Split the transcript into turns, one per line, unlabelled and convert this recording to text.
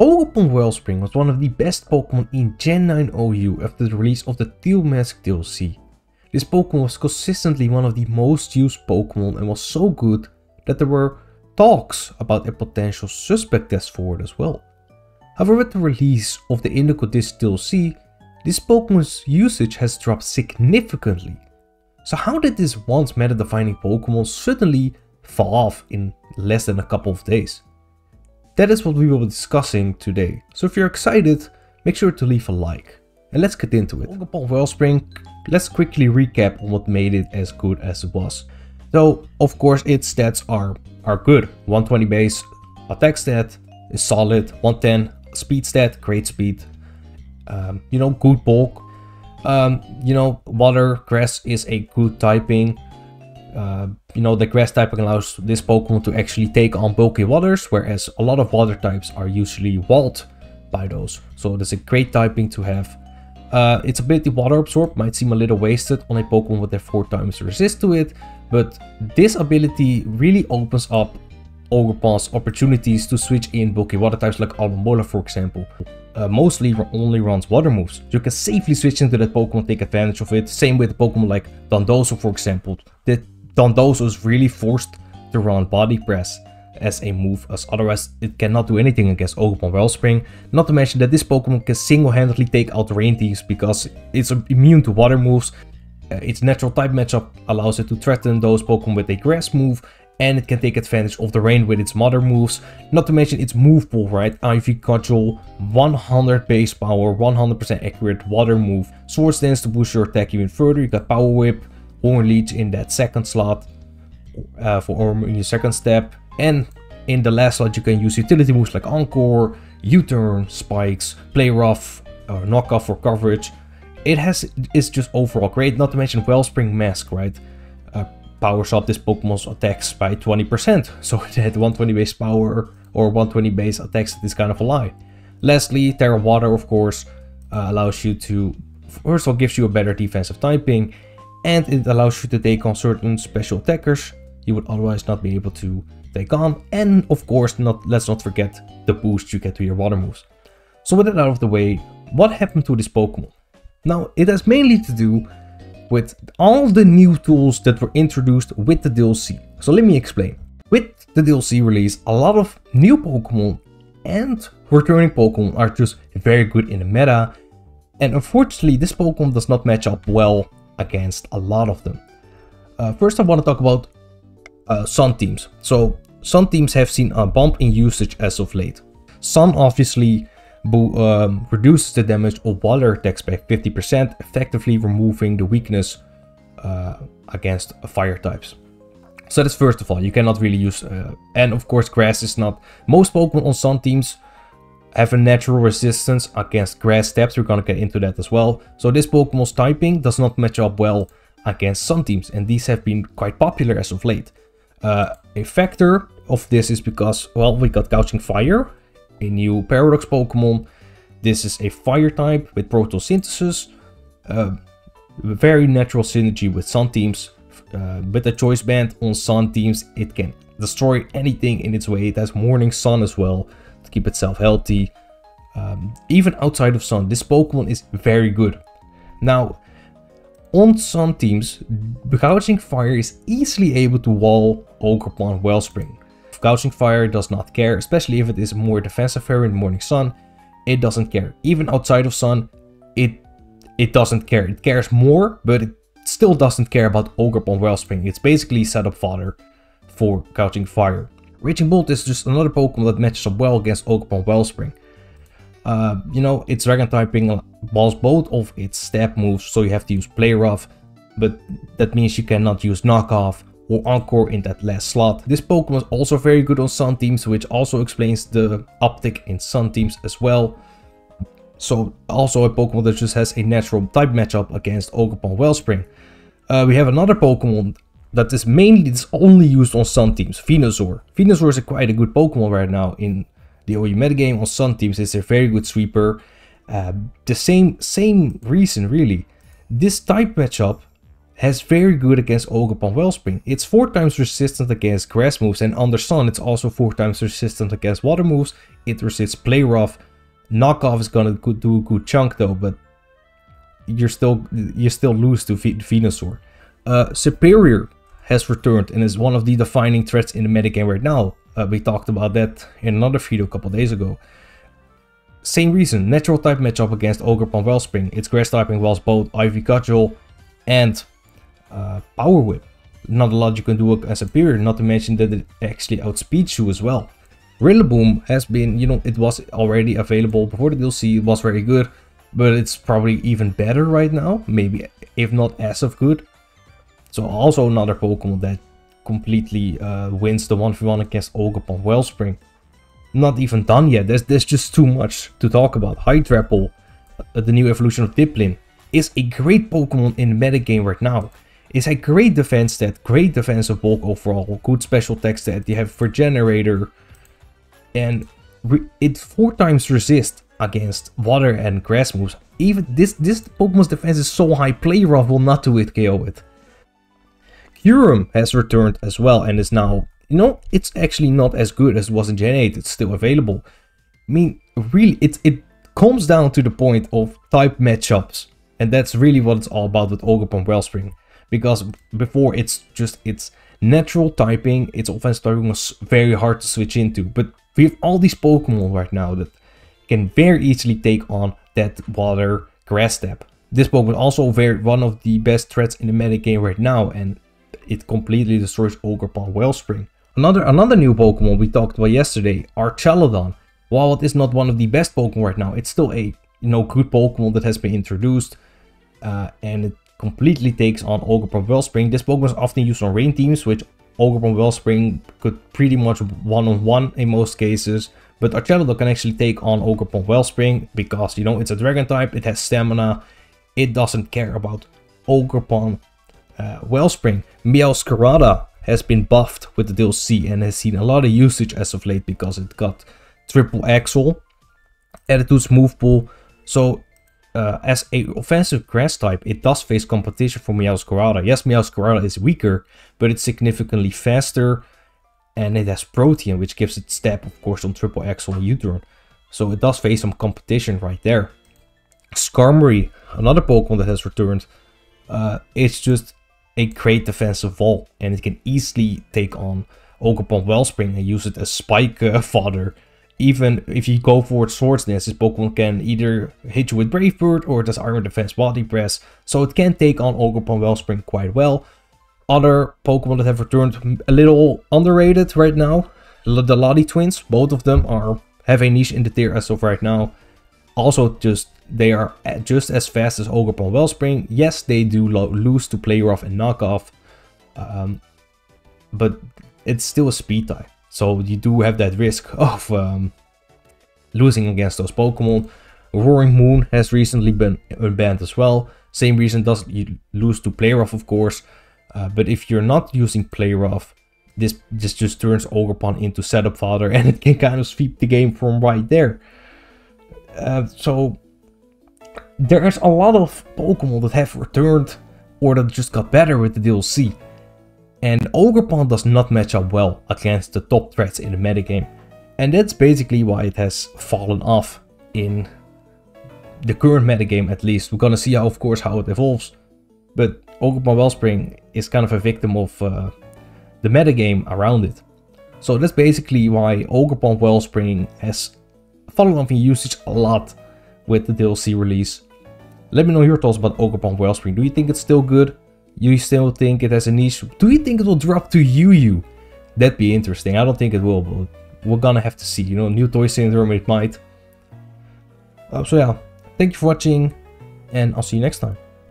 Ogerpon Wellspring was one of the best Pokemon in Gen 9 OU after the release of the Teal Mask DLC. This Pokemon was consistently one of the most used Pokemon and was so good that there were talks about a potential suspect test for it as well. However, with the release of the Indigo Disk DLC, this Pokemon's usage has dropped significantly. So how did this once meta-defining Pokemon suddenly fall off in less than a couple of days? That is what we will be discussing today. So if you're excited, make sure to leave a like. And let's get into it. Ogerpon Wellspring, let's quickly recap on what made it as good as it was. So of course its stats are good. 120 base attack stat is solid, 110 speed stat, great speed. Good bulk. Water, grass is a good typing. The grass typing allows this Pokemon to actually take on bulky waters, whereas a lot of water types are usually walled by those. So that's a great typing to have. Its ability Water Absorb might seem a little wasted on a Pokemon with a 4 times resist to it, but this ability really opens up Ogerpon's opportunities to switch in bulky water types like Alomola, for example. Mostly only runs water moves. So you can safely switch into that Pokemon, take advantage of it. Same with a Pokemon like Dondozo, for example. That Dondozo is really forced to run Body Press as a move, as otherwise it cannot do anything against Ogerpon Wellspring. Not to mention that this Pokemon can single-handedly take out Rain Thieves because it's immune to water moves. Its natural type matchup allows it to threaten those Pokemon with a grass move, and it can take advantage of the rain with its mother moves. Not to mention its move pool, right? IV Cudgel, 100 base power, 100% accurate water move. Swords Dance to boost your attack even further. You got Power Whip, Horn Leech in that second slot in your second step. And in the last slot you can use utility moves like Encore, U-Turn, Spikes, Play Rough, Knock Off for coverage. It's just overall great. Not to mention Wellspring Mask, right? Powers up this Pokemon's attacks by 20%. So that 120 base power or 120 base attacks is kind of a lie. Lastly, Terra Water, of course, allows you to, first of all, gives you a better defensive typing, and it allows you to take on certain special attackers you would otherwise not be able to take on. And of course, let's not forget the boost you get to your water moves. So with that out of the way, what happened to this Pokemon? Now, it has mainly to do with all the new tools that were introduced with the DLC. So let me explain. With the DLC release, a lot of new Pokemon and returning Pokemon are just very good in the meta. And unfortunately, this Pokemon does not match up well against a lot of them. First, I want to talk about Sun teams. So Sun teams have seen a bump in usage as of late. Sun obviously reduces the damage of water attacks by 50%, effectively removing the weakness against fire types. So that's first of all, you cannot really use, and of course grass is not, most Pokemon on Sun teams have a natural resistance against grass steps. We're gonna get into that as well. So this Pokemon's typing does not match up well against Sun teams, and these have been quite popular as of late. A factor of this is because, well, we got Couching Fire, a new Paradox Pokemon. This is a fire type with Protosynthesis. Very natural synergy with Sun teams. With the Choice Band on Sun teams, it can destroy anything in its way. It has Morning Sun as well to keep itself healthy. Even outside of Sun, this Pokemon is very good. Now, on Sun teams, Couching Fire is easily able to wall Ogerpon Wellspring. Couching Fire does not care, especially if it is a more defensive variant in Morning Sun. It doesn't care. Even outside of Sun, it doesn't care. It cares more, but it still doesn't care about Ogerpon Wellspring. It's basically setup fodder for Couching Fire. Raging Bolt is just another Pokemon that matches up well against Ogerpon Wellspring. Its Dragon typing balls both of its stab moves, so you have to use Play Rough, but that means you cannot use Knock Off or Encore in that last slot. This Pokemon is also very good on Sun teams, which also explains the uptick in Sun teams as well. So also a Pokemon that just has a natural type matchup against Ogerpon Wellspring. We have another Pokemon that is only used on Sun teams, Venusaur. Venusaur is quite a good Pokemon right now in the OU metagame. On Sun teams, it's a very good sweeper. The same reason really. This type matchup has very good against Ogerpon Wellspring. It's 4 times resistant against grass moves, and under Sun it's also 4 times resistant against water moves. It resists Play Rough. Knockoff is gonna do a good chunk though, but you still lose to Venusaur. Superior has returned and is one of the defining threats in the metagame right now. We talked about that in another video a couple days ago. Same reason, natural type matchup against Ogerpon Wellspring. Its grass typing was both Ivy Cudgel and Power Whip. Not a lot you can do as Superior, not to mention that it actually outspeeds you as well. Rillaboom has been, you know, it was already available before the DLC, it was very good, but it's probably even better right now, maybe if not as of good. So also another Pokemon that completely wins the 1v1 against Ogerpon Wellspring. Not even done yet, there's just too much to talk about. Hydrapple, the new evolution of Diplin, is a great Pokemon in the metagame right now. It's a great defense stat, great defensive bulk overall, good special attack stat, you have Regenerator, and it 4 times resists against water and grass moves. Even this Pokemon's defense is so high, Play Rough will not do it, KO it. Kyurem has returned as well and is now, you know, it's actually not as good as it was in Gen 8, it's still available. I mean, really, it comes down to the point of type matchups, and that's really what it's all about with Ogerpon Wellspring. Because before it's natural typing, its offensive typing was very hard to switch into, but we have all these Pokemon right now that can very easily take on that water grass type. This Pokemon is also one of the best threats in the metagame right now, and it completely destroys Ogerpon Wellspring. Another new Pokemon we talked about yesterday, Archaludon. While it is not one of the best Pokemon right now, it's still a good Pokemon that has been introduced, and it completely takes on Ogerpon Wellspring. This Pokemon is often used on rain teams, which Ogerpon Wellspring could pretty much one-on-one in most cases. But Archaludon can actually take on Ogerpon Wellspring because, you know, it's a dragon type, it has stamina, it doesn't care about Ogerpon Wellspring. Meowscarada has been buffed with the DLC and has seen a lot of usage as of late because it got triple axle added to its move pool. So as a offensive grass type, it does face competition for Meowscarada. Yes, Meowscarada is weaker, but it's significantly faster, and it has Protean, which gives it stab, of course, on triple axle and U-turn. So it does face some competition right there. Skarmory, another Pokemon that has returned, it's just a great defensive vault, and it can easily take on Ogerpon Wellspring and use it as spike fodder. Even if you go for Swords Dance, this Pokemon can either hit you with Brave Bird or it does Iron Defense Body Press, so it can take on Ogerpon Wellspring quite well. Other Pokemon that have returned, a little underrated right now, the Lottie Twins. Both of them have a niche in the tier as of right now. Also, they are just as fast as Ogerpon Wellspring. Yes, they do lose to Play Rough and Knockoff, but it's still a speed type. So you do have that risk of losing against those Pokemon. Roaring Moon has recently been banned as well. Same reason, you lose to Play Rough, of course. But if you're not using Play Rough, this just turns Ogerpon into setup fodder, and it can kind of sweep the game from right there. So there's a lot of Pokemon that have returned or that just got better with the DLC. And Ogerpon does not match up well against the top threats in the metagame. And that's basically why it has fallen off in the current metagame, at least. We're gonna see how, of course, how it evolves. But Ogerpon Wellspring is kind of a victim of the metagame around it. So that's basically why Ogerpon Wellspring has fallen off in usage a lot with the DLC release. Let me know your thoughts about Ogerpon Wellspring. Do you think it's still good? Do you still think it has a niche? Do you think it will drop to UU? That'd be interesting. I don't think it will, but we're gonna have to see. You know, new toy syndrome, it might. So yeah, thank you for watching, and I'll see you next time.